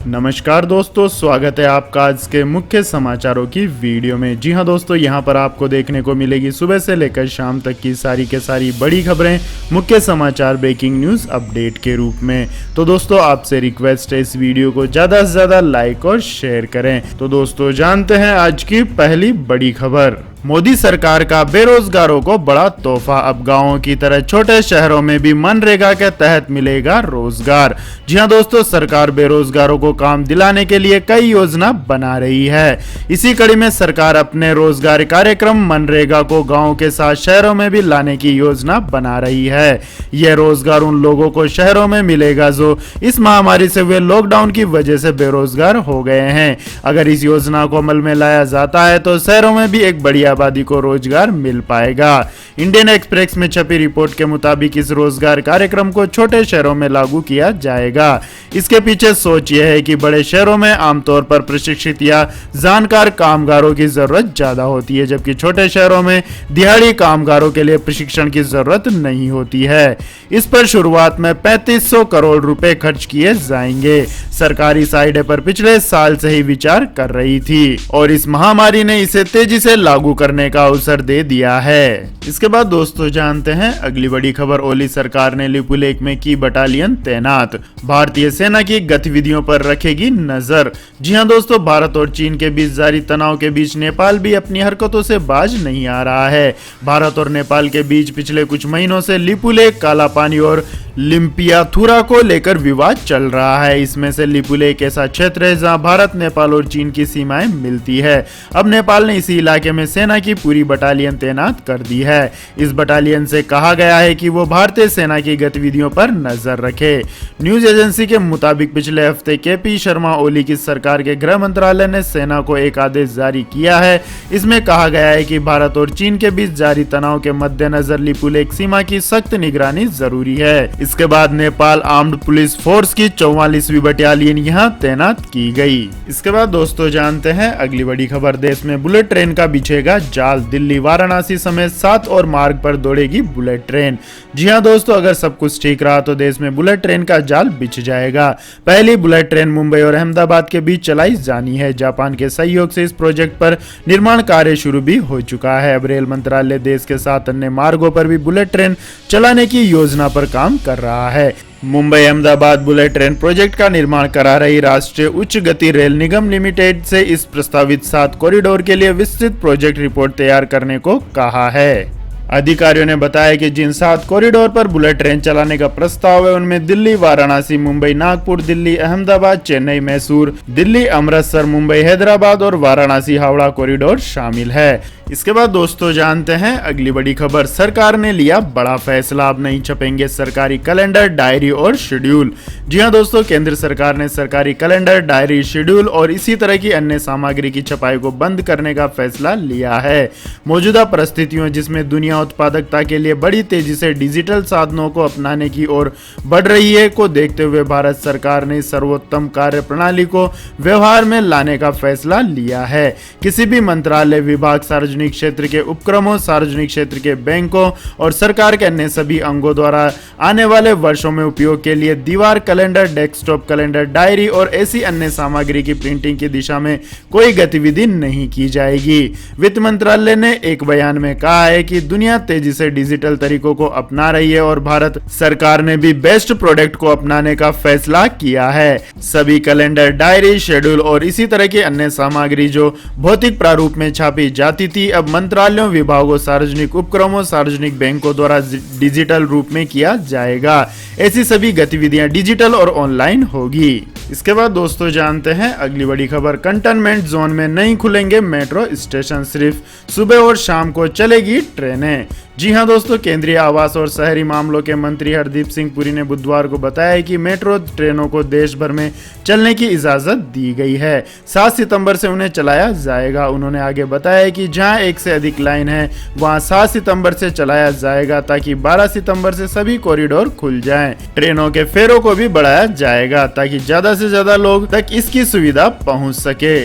नमस्कार दोस्तों, स्वागत है आपका आज के मुख्य समाचारों की वीडियो में। जी हां दोस्तों, यहां पर आपको देखने को मिलेगी सुबह से लेकर शाम तक की सारी के सारी बड़ी खबरें, मुख्य समाचार, ब्रेकिंग न्यूज़ अपडेट के रूप में। तो दोस्तों आपसे रिक्वेस्ट है इस वीडियो को ज़्यादा से ज़्यादा लाइक और शेयर करें। तो दोस्तों जानते हैं आज की पहली बड़ी खबर। मोदी सरकार का बेरोजगारों को बड़ा तोहफा। अब गांवों की तरह छोटे शहरों में भी मनरेगा के तहत मिलेगा रोजगार। जी हां दोस्तों, सरकार बेरोजगारों को काम दिलाने के लिए कई योजना बना रही है। इसी कड़ी में सरकार अपने रोजगार कार्यक्रम मनरेगा को गांवों के साथ शहरों में भी लाने की योजना बना रही है। यह रोजगार उन लोगों को शहरों में मिलेगा जो इस महामारी से हुए लॉकडाउन की वजह से बेरोजगार हो गए हैं। अगर इस योजना को अमल में लाया जाता है तो शहरों में भी एक बड़ी आबादी को रोजगार मिल पाएगा। इंडियन एक्सप्रेस में छपी रिपोर्ट के मुताबिक इस रोजगार कार्यक्रम को छोटे शहरों में लागू किया जाएगा। इसके पीछे सोच यह है कि बड़े शहरों में आमतौर पर प्रशिक्षित या जानकार कामगारों की जरूरत ज्यादा होती है, जबकि छोटे शहरों में दिहाड़ी कामगारों के लिए प्रशिक्षण की जरूरत नहीं होती है। इस पर शुरुआत में 3500 करोड़ रुपए खर्च किए जाएंगे। सरकार इस आइडिया पर पिछले साल से ही विचार कर रही थी और इस महामारी ने इसे तेजी से लागू करने का अवसर दे दिया है। इसके बाद दोस्तों जानते हैं अगली बड़ी खबर। ओली सरकार ने लिपुलेख में की बटालियन तैनात, भारतीय सेना की गतिविधियों पर रखेगी नजर। जी हां दोस्तों, भारत और चीन के बीच जारी तनाव के बीच नेपाल भी अपनी हरकतों से बाज नहीं आ रहा है। भारत और नेपाल के बीच पिछले कुछ महीनों से लिपुलेख, कालापानी और लिम्पियाथुरा को लेकर विवाद चल रहा है। इसमें से लिपुलेख ऐसा क्षेत्र है जहां भारत, नेपाल और चीन की सीमाएं मिलती है। अब नेपाल ने इसी इलाके में सेना की पूरी बटालियन तैनात कर दी है। इस बटालियन से कहा गया है कि वो भारतीय सेना की गतिविधियों पर नजर रखे। न्यूज एजेंसी के मुताबिक पिछले हफ्ते केपी शर्मा ओली की सरकार के गृह मंत्रालय ने सेना को एक आदेश जारी किया है। इसमें कहा गया है कि भारत और चीन के बीच जारी तनाव के मद्देनजर लिपुलेख सीमा की सख्त निगरानी जरूरी है। इसके बाद नेपाल आर्म्ड पुलिस फोर्स की 44वीं बटालियन यहां तैनात की गई। इसके बाद दोस्तों जानते हैं अगली बड़ी खबर। देश में बुलेट ट्रेन का बिछेगा जाल, दिल्ली वाराणसी समेत 7 और मार्ग पर दौड़ेगी बुलेट ट्रेन। जी हां दोस्तों, अगर सब कुछ ठीक रहा तो देश में बुलेट ट्रेन का जाल बिछ जाएगा। पहली बुलेट ट्रेन मुंबई और अहमदाबाद के बीच चलाई जानी है। जापान के सहयोग से इस प्रोजेक्ट पर निर्माण कार्य शुरू भी हो चुका है। अब रेल मंत्रालय देश के 7 अन्य मार्गों पर भी बुलेट ट्रेन चलाने की योजना पर काम कर रहा है। Mumbai Ahmedabad bullet train project का निर्माण करा रही राष्ट्रीय उच्च गति रेल निगम लिमिटेड से इस प्रस्तावित 7 कॉरिडोर के लिए विस्तृत प्रोजेक्ट रिपोर्ट तैयार करने को कहा है। अधिकारियों ने बताया कि जिन 7 कॉरिडोर पर बुलेट ट्रेन चलाने का प्रस्ताव है उनमें दिल्ली वाराणसी, मुंबई नागपुर, दिल्ली अहमदाबाद, चेन्नई मैसूर, दिल्ली अमृतसर, मुंबई हैदराबाद और वाराणसी हावड़ा कॉरिडोर शामिल है। इसके बाद दोस्तों जानते हैं अगली बड़ी खबर। सरकार ने लिया बड़ा फैसला, अब नहीं छपेंगे सरकारी कैलेंडर, डायरी और शेड्यूल। जी हां दोस्तों, केंद्र सरकार ने सरकारी कैलेंडर, डायरी, शेड्यूल और इसी तरह की अन्य सामग्री की छपाई को बंद करने का फैसला लिया है। मौजूदा परिस्थितियों जिसमें दुनिया उत्पादकता के लिए बड़ी तेजी से डिजिटल साधनों को अपनाने की ओर बढ़ रही है को देखते हुए भारत सरकार ने सर्वोत्तम कार्य प्रणाली को व्यवहार में लाने का फैसला लिया है। किसी भी मंत्रालय, विभाग, सार्वजनिक क्षेत्र के उपक्रमों, सार्वजनिक क्षेत्र के बैंकों और सरकार के अन्य सभी अंगों द्वारा आने वाले वर्षों में उपयोग के लिए दीवार कैलेंडर, डेस्कटॉप कैलेंडर, डायरी और ऐसी अन्य सामग्री की प्रिंटिंग की दिशा में कोई गतिविधि नहीं की जाएगी। वित्त मंत्रालय ने एक बयान में कहा है कि दुनिया तेजी से डिजिटल तरीकों को अपना रही है और भारत सरकार ने भी बेस्ट प्रोडक्ट को अपनाने का फैसला किया है। सभी कैलेंडर, डायरी, शेड्यूल और इसी तरह की अन्य सामग्री जो भौतिक प्रारूप में छापी जाती थी अब मंत्रालयों, विभागों, सार्वजनिक उपक्रमों, सार्वजनिक बैंकों द्वारा डिजिटल रूप में किया जाएगा। ऐसी सभी गतिविधियां डिजिटल और ऑनलाइन होगी। इसके बाद दोस्तों जानते हैं अगली बड़ी खबर। कंटेनमेंट जोन में नहीं खुलेंगे मेट्रो स्टेशन, सिर्फ सुबह और शाम को चलेगी ट्रेनें। जी हां दोस्तों, केंद्रीय आवास और शहरी मामलों के मंत्री हरदीप सिंह पुरी ने बुधवार को बताया कि मेट्रो ट्रेनों को देश भर में चलने की इजाजत दी गई है। 7 सितंबर से उन्हें चलाया जाएगा। उन्होंने आगे बताया कि जहां एक से अधिक लाइन है वहां 7 सितंबर से चलाया जाएगा ताकि 12 सितंबर से सभी कॉरिडोर खुल जाएं। ट्रेनों के फेरों को भी बढ़ाया जाएगा ताकि ज्यादा से ज्यादा लोग तक इसकी सुविधा पहुंच सके।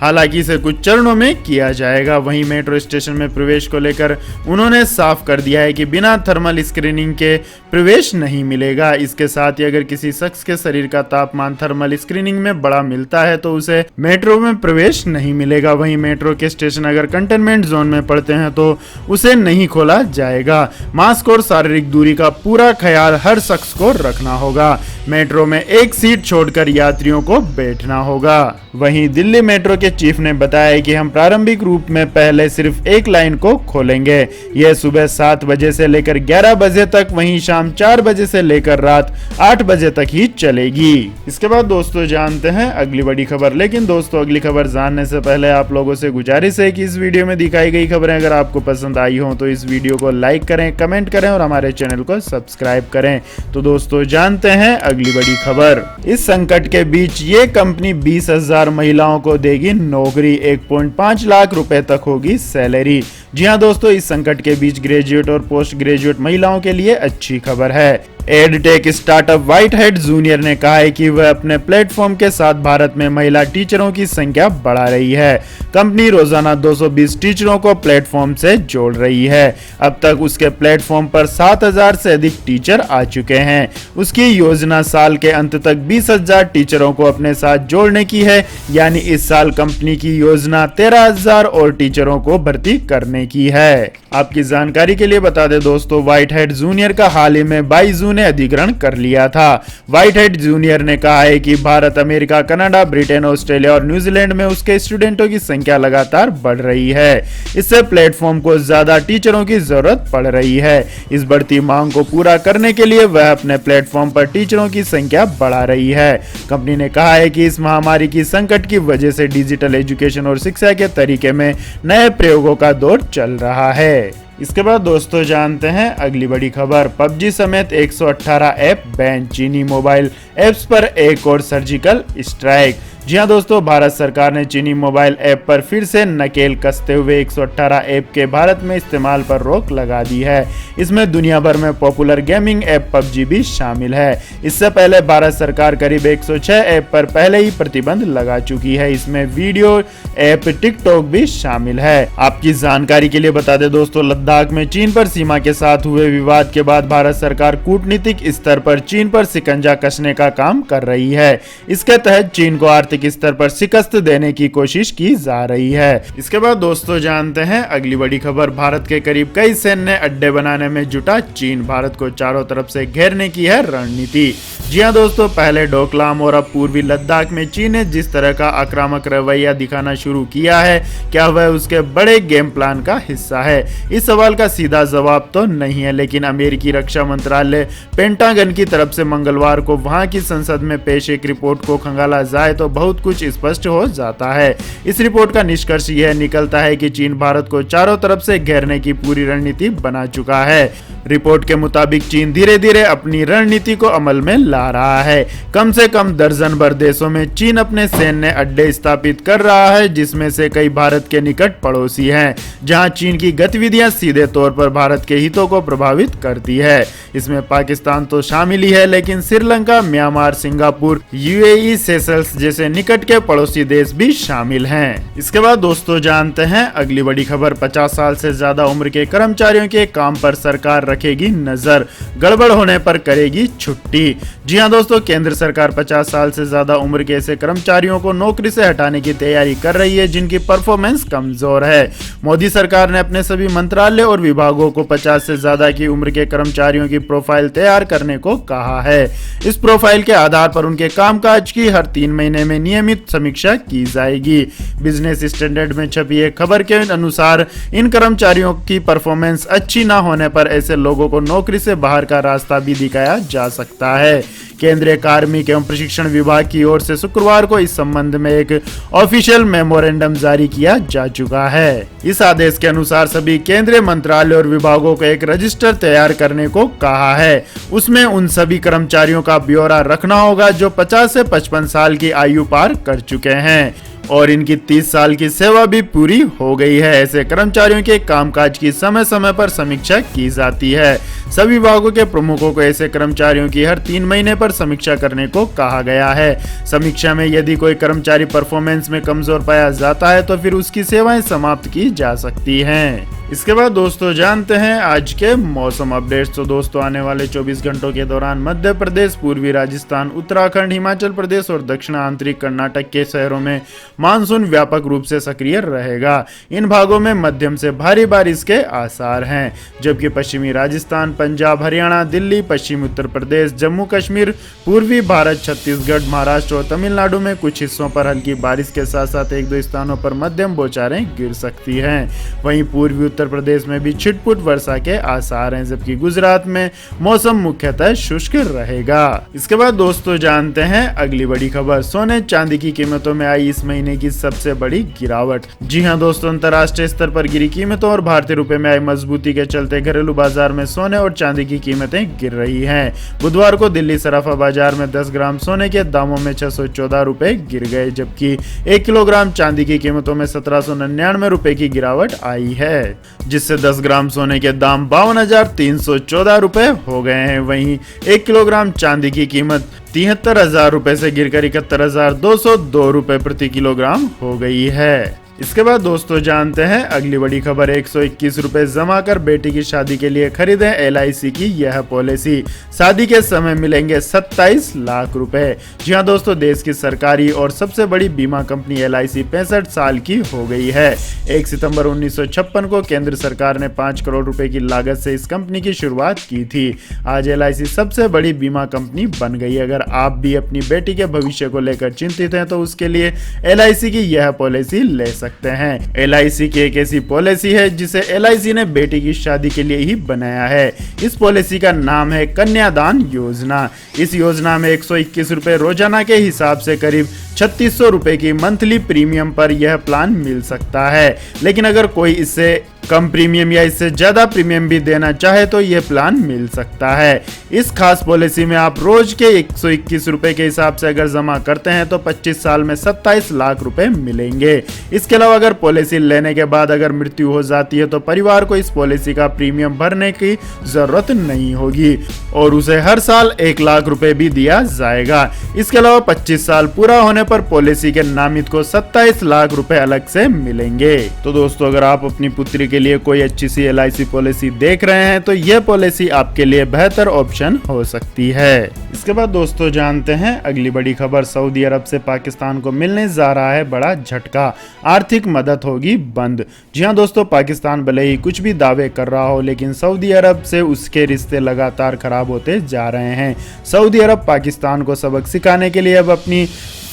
हालांकि इसे कुछ चरणों में किया जाएगा। वहीं मेट्रो स्टेशन में प्रवेश को लेकर उन्होंने साफ कर दिया है कि बिना थर्मल स्क्रीनिंग के प्रवेश नहीं मिलेगा। इसके साथ ही अगर किसी शख्स के शरीर का तापमान थर्मल स्क्रीनिंग में बड़ा मिलता है तो उसे मेट्रो में प्रवेश नहीं मिलेगा। वहीं मेट्रो के स्टेशन अगर कंटेनमेंट जोन में पड़ते हैं तो उसे नहीं खोला जाएगा। मास्क और शारीरिक दूरी का पूरा ख्याल हर शख्स को रखना होगा। मेट्रो में एक सीट छोड़कर यात्रियों को बैठना होगा। वहीं दिल्ली मेट्रो के चीफ ने बताया कि हम प्रारंभिक रूप में पहले सिर्फ एक लाइन को खोलेंगे। यह सुबह 7 बजे से लेकर 11 बजे तक, वहीं शाम 4 बजे से लेकर रात 8 बजे तक ही चलेगी। इसके बाद दोस्तों जानते हैं अगली बड़ी खबर। लेकिन दोस्तों अगली खबर जानने से पहले आप लोगों से गुजारिश है कि इस वीडियो में दिखाई गई खबरें अगर आपको पसंद आई हो तो इस वीडियो को लाइक करें, कमेंट करें और हमारे चैनल को सब्सक्राइब करें। तो दोस्तों जानते हैं अगली बड़ी खबर। इस संकट के बीच ये कंपनी 20,000 महिलाओं को देगी नौकरी, 1.5 लाख रुपए तक होगी सैलरी। जी हां दोस्तों, इस संकट के बीच ग्रेजुएट और पोस्ट ग्रेजुएट महिलाओं के लिए अच्छी खबर है। एडटेक स्टार्टअप व्हाइटहेड जूनियर ने कहा है कि वह अपने प्लेटफॉर्म के साथ भारत में महिला टीचरों की संख्या बढ़ा रही है। कंपनी रोजाना 220 टीचरों को प्लेटफॉर्म से जोड़ रही है। अब तक उसके प्लेटफॉर्म पर 7,000 से अधिक टीचर आ चुके हैं। उसकी योजना साल के अंत तक 20,000 टीचरों को अपने साथ जोड़ने की है, यानी इस साल कंपनी की योजना 13,000 और टीचरों को भर्ती करने की है। आपकी जानकारी के लिए बता दें दोस्तों, व्हाइटहेड जूनियर का हाल ही में 22 जून ने अधिग्रहण कर लिया था। व्हाइटहेड जूनियर ने कहा है कि Bharat, America, Canada, Britain, Australia और न्यूजीलैंड में उसके स्टूडेंटों की संख्या लगातार बढ़ रही है। इससे प्लेटफॉर्म को ज्यादा टीचरों की जरूरत पड़ रही है। इस बढ़ती मांग को पूरा करने के लिए वह अपने प्लेटफॉर्म पर टीचरों की संख्या बढ़ा रही है। कंपनी ने कहा है कि इस महामारी की संकट की वजह से डिजिटल एजुकेशन और शिक्षा के तरीके में नए प्रयोगों का दौर चल रहा है। इसके बाद दोस्तों जानते हैं अगली बड़ी खबर। पबजी समेत 118 ऐप बैन, चीनी मोबाइल ऐप्स पर एक और सर्जिकल स्ट्राइक। जी हां दोस्तों, भारत सरकार ने चीनी मोबाइल ऐप पर फिर से नकेल कसते हुए 118 ऐप के भारत में इस्तेमाल पर रोक लगा दी है। इसमें दुनिया भर में पॉपुलर गेमिंग ऐप पबजी भी शामिल है। इससे पहले भारत सरकार करीब 106 ऐप पर पहले ही प्रतिबंध लगा चुकी है। इसमें वीडियो ऐप टिकटॉक भी शामिल है। आपकी जानकारी के लिए बता दें दोस्तों, लद्दाख में चीन पर सीमा के साथ हुए विवाद के बाद भारत सरकार कूटनीतिक स्तर पर चीन पर शिकंजा कसने का काम कर रही है। इसके तहत चीन को आर्थिक स्तर पर शिकस्त देने की कोशिश की जा रही है। इसके बाद दोस्तों जानते हैं अगली बड़ी खबर। भारत के करीब कई सैन्य अड्डे बनाने में जुटा चीन, भारत को चारों तरफ से घेरने की है रणनीति। जी हां दोस्तों, पहले डोकलाम और अब पूर्वी लद्दाख में चीन ने जिस तरह का आक्रामक रवैया दिखाना शुरू किया है, क्या वह उसके बड़े गेम प्लान का हिस्सा है? इस सवाल का सीधा जवाब तो नहीं है, लेकिन अमेरिकी रक्षा मंत्रालय पेंटागन की तरफ से मंगलवार को वहां की संसद में पेश एक रिपोर्ट को खंगाला जाए तो बहुत कुछ स्पष्ट हो जाता है। इस रिपोर्ट का निष्कर्ष यह निकलता है कि चीन भारत को चारों तरफ से घेरने की पूरी रणनीति बना चुका है। रिपोर्ट के मुताबिक चीन धीरे धीरे अपनी रणनीति को अमल में ला रहा है। कम से कम दर्जन भर देशों में चीन अपने सैन्य अड्डे स्थापित कर रहा है, जिसमें से कई भारत के निकट पड़ोसी हैं, जहां चीन की गतिविधियां सीधे तौर पर भारत के हितों को प्रभावित करती है। इसमें पाकिस्तान तो शामिल ही है, लेकिन Sri Lanka, Myanmar, Singapore, UAE, Seychelles जैसे निकट के पड़ोसी देश भी शामिल हैं। इसके बाद दोस्तों जानते हैं अगली बड़ी खबर। 50 साल से ज्यादा उम्र के कर्मचारियों के काम पर सरकार रखेगी नजर, गड़बड़ होने पर करेगी छुट्टी। जी हां दोस्तों, केंद्र सरकार 50 साल से ज्यादा उम्र के ऐसे कर्मचारियों को नौकरी से हटाने की तैयारी कर रही है जिनकी परफॉर्मेंस कमजोर है। मोदी सरकार ने अपने सभी मंत्रालय और विभागों को 50 से ज्यादा की उम्र के कर्मचारियों की प्रोफाइल तैयार करने को कहा है। इस प्रोफाइल के आधार पर उनके कामकाज की हर 3 महीने में नियमित समीक्षा की जाएगी। बिजनेस स्टैंडर्ड में छपी एक खबर के अनुसार इन कर्मचारियों की परफॉर्मेंस अच्छी ना होने पर ऐसे लोगों को नौकरी से बाहर का रास्ता भी दिखाया जा सकता है। केंद्रीय कार्मिक एवं प्रशिक्षण विभाग की ओर से शुक्रवार को इस संबंध में एक ऑफिशियल मेमोरेंडम जारी किया जा चुका है। इस आदेश के अनुसार सभी केंद्रीय मंत्रालय और विभागों को एक रजिस्टर तैयार करने को कहा है। उसमें उन सभी कर्मचारियों का ब्यौरा रखना होगा जो 50 से 55 साल की आयु पार कर चुके हैं और इनकी 30 साल की सेवा भी पूरी हो गई है। ऐसे कर्मचारियों के कामकाज की समय समय पर समीक्षा की जाती है। सभी विभागों के प्रमुखों को ऐसे कर्मचारियों की हर 3 महीने पर समीक्षा करने को कहा गया है। समीक्षा में यदि कोई कर्मचारी परफॉर्मेंस में कमजोर पाया जाता है तो फिर उसकी सेवाएं समाप्त की जा सकती हैं। इसके बाद दोस्तों जानते हैं आज के मौसम अपडेट्स। तो दोस्तों आने वाले 24 घंटों के दौरान मध्य प्रदेश, पूर्वी राजस्थान, उत्तराखंड, हिमाचल प्रदेश और दक्षिण आंतरिक कर्नाटक के शहरों में मानसून व्यापक रूप से सक्रिय रहेगा। इन भागों में मध्यम से भारी बारिश के आसार हैं, जबकि पश्चिमी राजस्थान, पंजाब, हरियाणा, दिल्ली, पश्चिमी उत्तर प्रदेश, जम्मू कश्मीर, पूर्वी भारत, छत्तीसगढ़, महाराष्ट्र और तमिलनाडु में कुछ हिस्सों पर हल्की बारिश के साथ साथ 1-2 स्थानों पर मध्यम बौछारें गिर सकती हैं। वहीं पूर्वी उत्तर प्रदेश में भी छिटपुट वर्षा के आसार हैं, जबकि गुजरात में मौसम मुख्यतः शुष्क रहेगा। इसके बाद दोस्तों जानते हैं अगली बड़ी खबर। सोने चांदी की कीमतों में आई इस महीने की सबसे बड़ी गिरावट। जी हां दोस्तों, अंतर्राष्ट्रीय स्तर पर गिरी कीमतों और भारतीय रुपए में आई मजबूती के चलते घरेलू बाजार में सोने और चांदी की कीमतें गिर रही हैं। बुधवार को दिल्ली सराफा बाजार में 10 ग्राम सोने के दामों में 614 रुपए गिर गए, जबकि 1 किलोग्राम चांदी की कीमतों में 1799 रुपए की गिरावट आई है, जिससे 10 ग्राम सोने के दाम 52,314 रुपए हो गए हैं। वहीं 1 किलोग्राम चांदी की कीमत 73,000 रुपए से गिरकर 71,202 रुपए प्रति किलोग्राम हो गई है। इसके बाद दोस्तों जानते हैं अगली बड़ी खबर। 121 रुपए जमा कर बेटी की शादी के लिए खरीदें LIC की यह पॉलिसी, शादी के समय मिलेंगे 27 लाख रुपए। जी हां दोस्तों, देश की सरकारी और सबसे बड़ी बीमा कंपनी LIC 65 साल की हो गई है। 1 सितंबर 1956 को केंद्र सरकार ने 5 करोड़ रुपए की लागत से इस कंपनी की शुरुआत की थी। आज LIC सबसे बड़ी बीमा कंपनी बन गई। अगर आप भी अपनी बेटी के भविष्य को लेकर चिंतित हैं तो उसके लिए LIC की यह पॉलिसी ले सकते हैं। LIC की एक ऐसी पॉलिसी है जिसे LIC ने बेटी की शादी के लिए ही बनाया है। इस पॉलिसी का नाम है कन्यादान योजना। इस योजना में 121 रुपए रोजाना के हिसाब से करीब 3600 रुपए की मंथली प्रीमियम पर यह प्लान मिल सकता है, लेकिन अगर कोई इससे कम प्रीमियम या इससे ज्यादा प्रीमियम भी देना चाहे तो यह प्लान मिल सकता है। इस खास पॉलिसी में आप रोज के 121 रुपए के हिसाब से अगर जमा करते हैं तो 25 साल में 27 लाख रुपए मिलेंगे। इसके अलावा अगर पॉलिसी लेने के बाद अगर मृत्यु हो जाती है तो परिवार को इस पॉलिसी का प्रीमियम भरने की जरूरत नहीं होगी और उसे हर साल 1 लाख रुपए भी दिया जाएगा। इसके अलावा 25 साल पूरा होने पर पॉलिसी के नामित को 27 लाख रुपए अलग से मिलेंगे। तो दोस्तों अगर आप अपनी पुत्री के लिए कोई अच्छी सी LIC पॉलिसी देख रहे हैं तो यह पॉलिसी आपके लिए बेहतर ऑप्शन हो सकती है। इसके बाद दोस्तों जानते हैं अगली बड़ी खबर। सऊदी अरब से पाकिस्तान को मिलने जा रहा है बड़ा झटका, आर्थिक मदद होगी बंद। जी हां दोस्तों, पाकिस्तान भले ही कुछ भी दावे कर रहा हो लेकिन सऊदी अरब से उसके रिश्ते लगातार खराब होते जा रहे हैं। सऊदी अरब पाकिस्तान को सबक सिखाने के लिए अब अपनी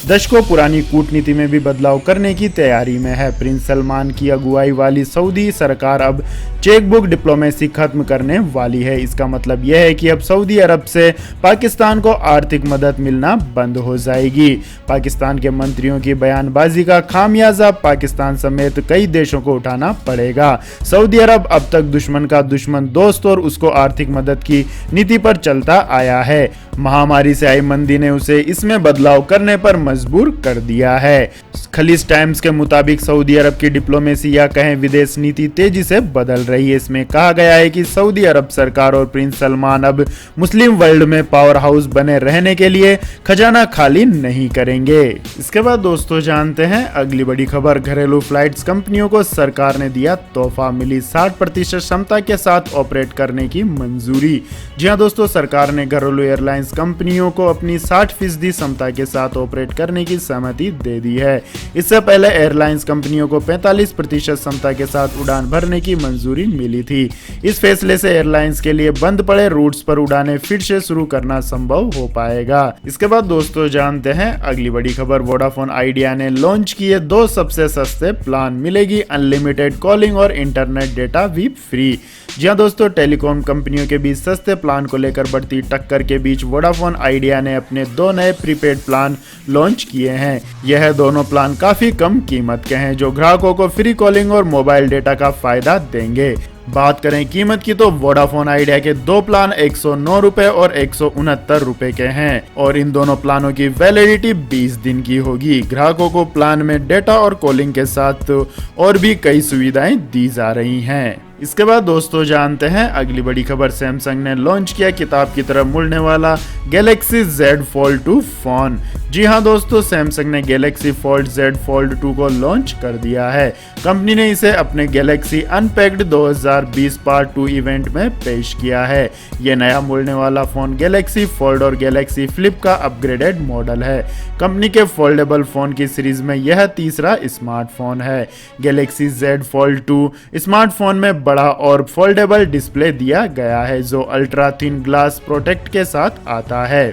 दशकों पुरानी कूटनीति में भी बदलाव करने की तैयारी में है। प्रिंस सलमान की अगुवाई वाली सऊदी सरकार अब चेकबुक डिप्लोमेसी खत्म करने वाली है। इसका मतलब यह है कि अब सऊदी अरब से पाकिस्तान को आर्थिक मदद मिलना बंद हो जाएगी। पाकिस्तान के मंत्रियों की बयानबाजी का खामियाजा पाकिस्तान समेत कई देशों को उठाना पड़ेगा। सऊदी अरब अब तक दुश्मन का दुश्मन दोस्त और उसको आर्थिक मदद की नीति पर चलता आया है। महामारी से आई मंदी ने उसे इसमें बदलाव करने पर मजबूर कर दिया है। खलीज टाइम्स के मुताबिक सऊदी अरब की डिप्लोमेसी या कहें विदेश नीति तेजी से बदल रही है। इसमें कहा गया है कि सऊदी अरब सरकार और प्रिंस सलमान अब मुस्लिम वर्ल्ड में पावर हाउस बने रहने के लिए खजाना खाली नहीं करेंगे। इसके बाद दोस्तों जानते हैं अगली बड़ी खबर। घरेलू फ्लाइट्स कंपनियों को सरकार ने दिया तोहफा, मिली 60% क्षमता के साथ ऑपरेट करने की मंजूरी। जी हां दोस्तों, सरकार ने घरेलू एयरलाइंस कंपनियों को अपनी 60% क्षमता के साथ ऑपरेट करने की सहमति दे दी है। इससे पहले एयरलाइंस कंपनियों को 45% क्षमता के साथ उड़ान भरने की मंजूरी मिली थी। इस फैसले से एयरलाइंस के लिए बंद पड़े रूट्स पर उड़ानें फिर से शुरू करना संभव हो पाएगा। इसके बाद दोस्तों जानते हैं अगली बड़ी खबर। वोडाफोन आइडिया ने लॉन्च किए 2 सबसे सस्ते प्लान, मिलेगी अनलिमिटेड कॉलिंग और इंटरनेट डेटा भी फ्री। जी हां दोस्तों, टेलीकॉम कंपनियों के बीच सस्ते प्लान को लेकर बढ़ती टक्कर के बीच वोडाफोन आइडिया ने अपने 2 नए प्रीपेड प्लान लॉन्च किए हैं। यह दोनों प्लान काफी कम कीमत के हैं जो ग्राहकों को फ्री कॉलिंग और मोबाइल डेटा का फायदा देंगे। बात करें कीमत की तो वोडाफोन आइडिया के 2 प्लान 109 रुपए और 169 रुपए के हैं और इन दोनों प्लानों की वैलिडिटी 20 दिन की होगी। ग्राहकों को प्लान में डेटा और कॉलिंग के साथ और भी कई सुविधाएं दी जा रही हैं। इसके बाद दोस्तों जानते हैं अगली बड़ी खबर। सैमसंग ने लॉन्च किया किताब की तरफ मुड़ने वाला गैलेक्सी Z Fold 2 फोन। जी हां दोस्तों, सैमसंग ने गैलेक्सी फोल्ड Z Fold 2 को लॉन्च कर दिया है। कंपनी ने इसे अपने गैलेक्सी अनपैक्ड 2020 पार्ट 2 इवेंट में पेश किया है। यह नया मुड़ने वाला फोन गैलेक्सी फोल्ड और गैलेक्सी फ्लिप का अपग्रेडेड मॉडल है। कंपनी के फोल्डेबल फोन की सीरीज में यह तीसरा स्मार्टफोन है। गैलेक्सी Z Fold 2 स्मार्टफोन में बड़ा और फोल्डेबल डिस्प्ले दिया गया है जो अल्ट्रा थिन ग्लास प्रोटेक्ट के साथ आता है।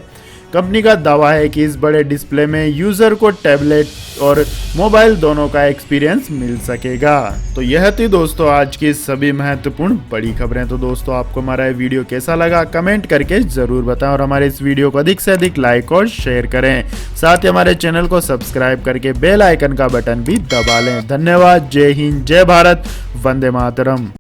कंपनी का दावा है कि इस बड़े डिस्प्ले में यूजर को टैबलेट और मोबाइल दोनों का एक्सपीरियंस मिल सकेगा। तो यह थी दोस्तों आज की सभी महत्वपूर्ण बड़ी खबरें। तो दोस्तों आपको हमारा ये वीडियो कैसा लगा कमेंट करके जरूर बताएं और हमारे इस वीडियो को अधिक से अधिक लाइक और शेयर करें। साथ ही हमारे चैनल को सब्सक्राइब करके बेल आइकन का बटन भी दबा लें। धन्यवाद। जय हिंद, जय भारत, वंदे मातरम।